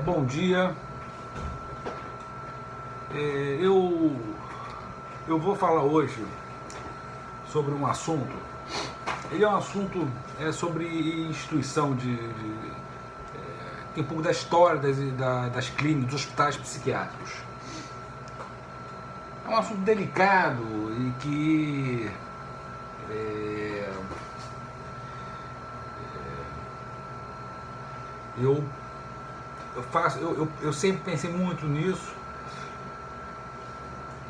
Bom dia. Eu vou falar hoje sobre um assunto. Ele é um assunto sobre instituição tem um pouco da história das clínicas, dos hospitais psiquiátricos. É um assunto delicado e que eu eu sempre pensei muito nisso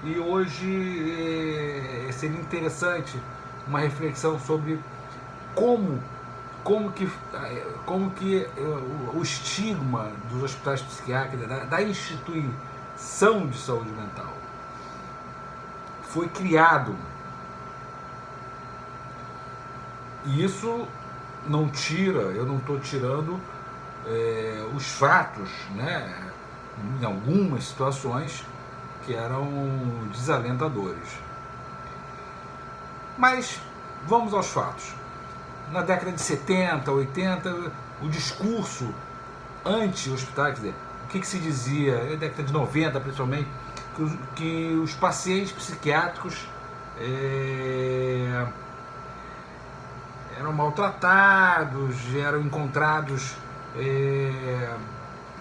e hoje seria interessante uma reflexão sobre como como que o estigma dos hospitais psiquiátricos, da instituição de saúde mental, foi criado. E isso não tira, eu não estou tirando os fatos, né, em algumas situações que eram desalentadores. Mas vamos aos fatos. Na década de 70, 80, o discurso anti-hospitais, quer dizer, o que se dizia, na década de 90 principalmente, que os pacientes psiquiátricos eram maltratados, eram encontrados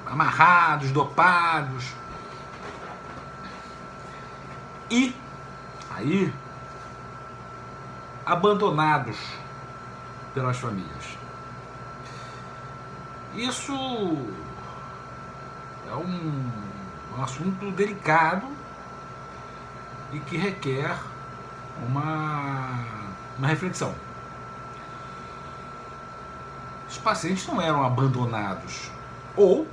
amarrados, dopados. E aí, abandonados pelas famílias. Isso é um assunto delicado e que requer uma reflexão. Os pacientes não eram abandonados, ou,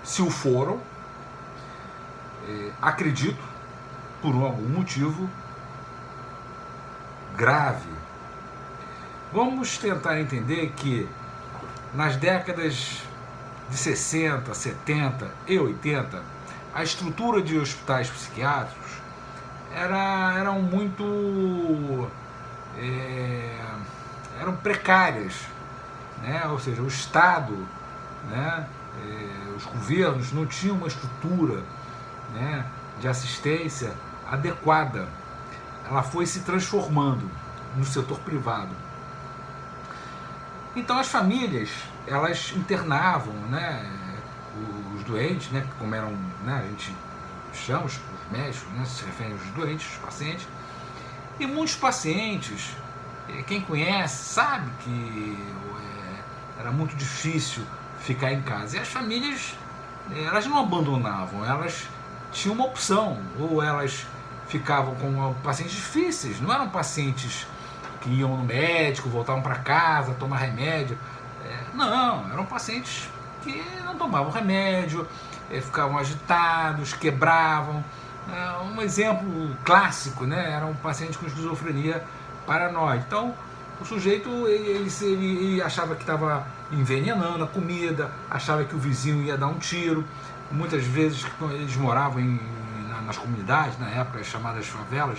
se o foram, acredito, por algum motivo grave. Vamos tentar entender que nas décadas de 60, 70 e 80, a estrutura de hospitais psiquiátricos eram muito eram precárias, né? Ou seja, o Estado, né, os governos não tinham uma estrutura, né, de assistência adequada. Ela foi se transformando no setor privado. Então as famílias, elas internavam, né, os doentes, né, como eram, né, a gente chama os médicos, né, se referem aos doentes, os pacientes, e muitos pacientes, quem conhece sabe que era muito difícil ficar em casa. E as famílias, elas não abandonavam, elas tinham uma opção, ou elas ficavam com pacientes difíceis, não eram pacientes que iam no médico, voltavam para casa, tomar remédio. Não, eram pacientes que não tomavam remédio, ficavam agitados, quebravam. Um exemplo clássico, né, era um paciente com esquizofrenia paranoide. Então, o sujeito ele achava que estava envenenando a comida, achava que o vizinho ia dar um tiro. Muitas vezes eles moravam nas comunidades, na época chamadas favelas,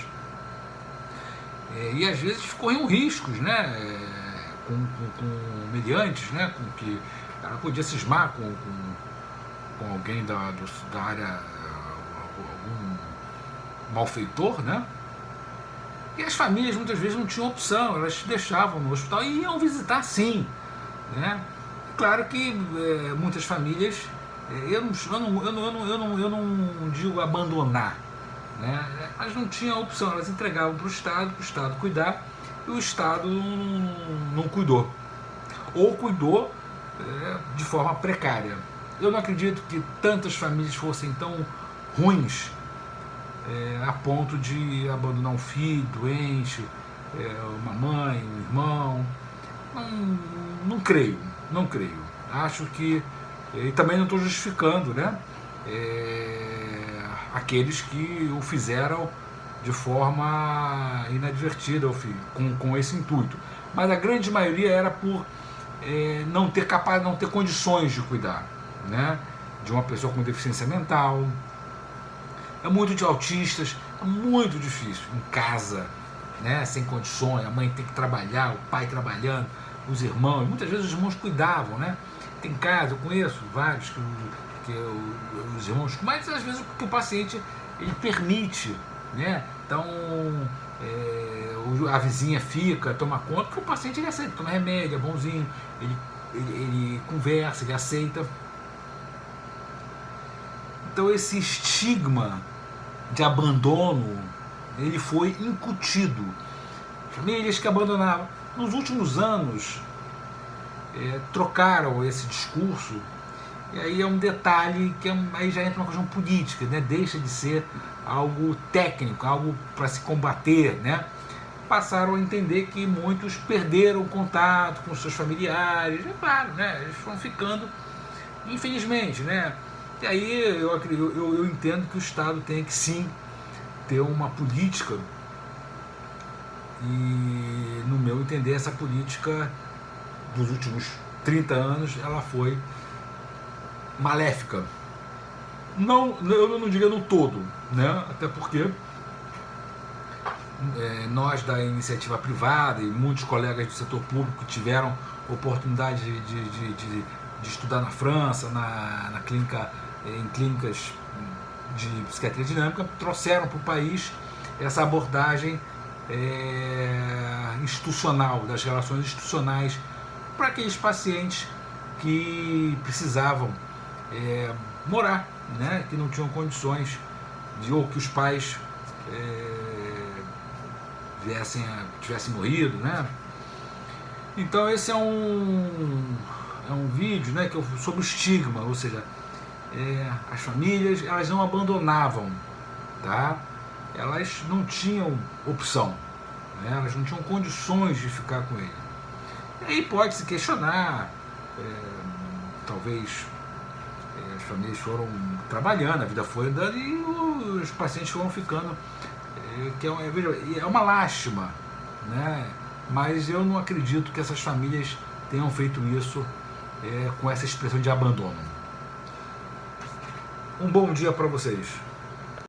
e às vezes corriam riscos, né, com mediantes, né, com que ela podia cismar com alguém da área, algum malfeitor, né? E as famílias muitas vezes não tinham opção, elas deixavam no hospital e iam visitar sim, né? Claro que muitas famílias, eu não digo abandonar, né? Elas não tinham opção, elas entregavam para o Estado cuidar, e o Estado não cuidou, ou cuidou de forma precária. Eu não acredito que tantas famílias fossem tão ruins a ponto de abandonar um filho doente, uma mãe, um irmão. Não creio, não creio. Acho que, e também não estou justificando, né, aqueles que o fizeram de forma inadvertida, com esse intuito. Mas a grande maioria era por não ter condições de cuidar, né, de uma pessoa com deficiência mental. É muito de autistas, é muito difícil em casa, né, sem condições, a mãe tem que trabalhar, o pai trabalhando, os irmãos, muitas vezes os irmãos cuidavam, né, tem casos, eu conheço vários os irmãos, mas às vezes porque o paciente ele permite, né? Então a vizinha fica, toma conta, porque o paciente ele aceita, toma remédio, é bonzinho, ele conversa, ele aceita. Então esse estigma de abandono, ele foi incutido. Famílias que abandonavam. Nos últimos anos, trocaram esse discurso, e aí é um detalhe que aí já entra uma questão política, né? Deixa de ser algo técnico, algo para se combater, né? Passaram a entender que muitos perderam o contato com seus familiares, é claro, né? Eles foram ficando, infelizmente, né? E aí eu entendo que o Estado tem que sim ter uma política, e no meu entender essa política dos últimos 30 anos ela foi maléfica. Não, eu não diria no todo, né? Até porque nós da iniciativa privada e muitos colegas do setor público tiveram oportunidade de estudar na França, na clínica, em clínicas de psiquiatria dinâmica, trouxeram para o país essa abordagem institucional, das relações institucionais para aqueles pacientes que precisavam morar, né, que não tinham condições ou que os pais tivessem morrido, né? Então esse é um vídeo, né, sobre o estigma, ou seja, as famílias elas não abandonavam, tá? Elas não tinham opção, né? Elas não tinham condições de ficar com ele. E aí pode se questionar, talvez as famílias foram trabalhando, a vida foi andando e os pacientes foram ficando, que é uma lástima, né? Mas eu não acredito que essas famílias tenham feito isso com essa expressão de abandono. Um bom dia para vocês.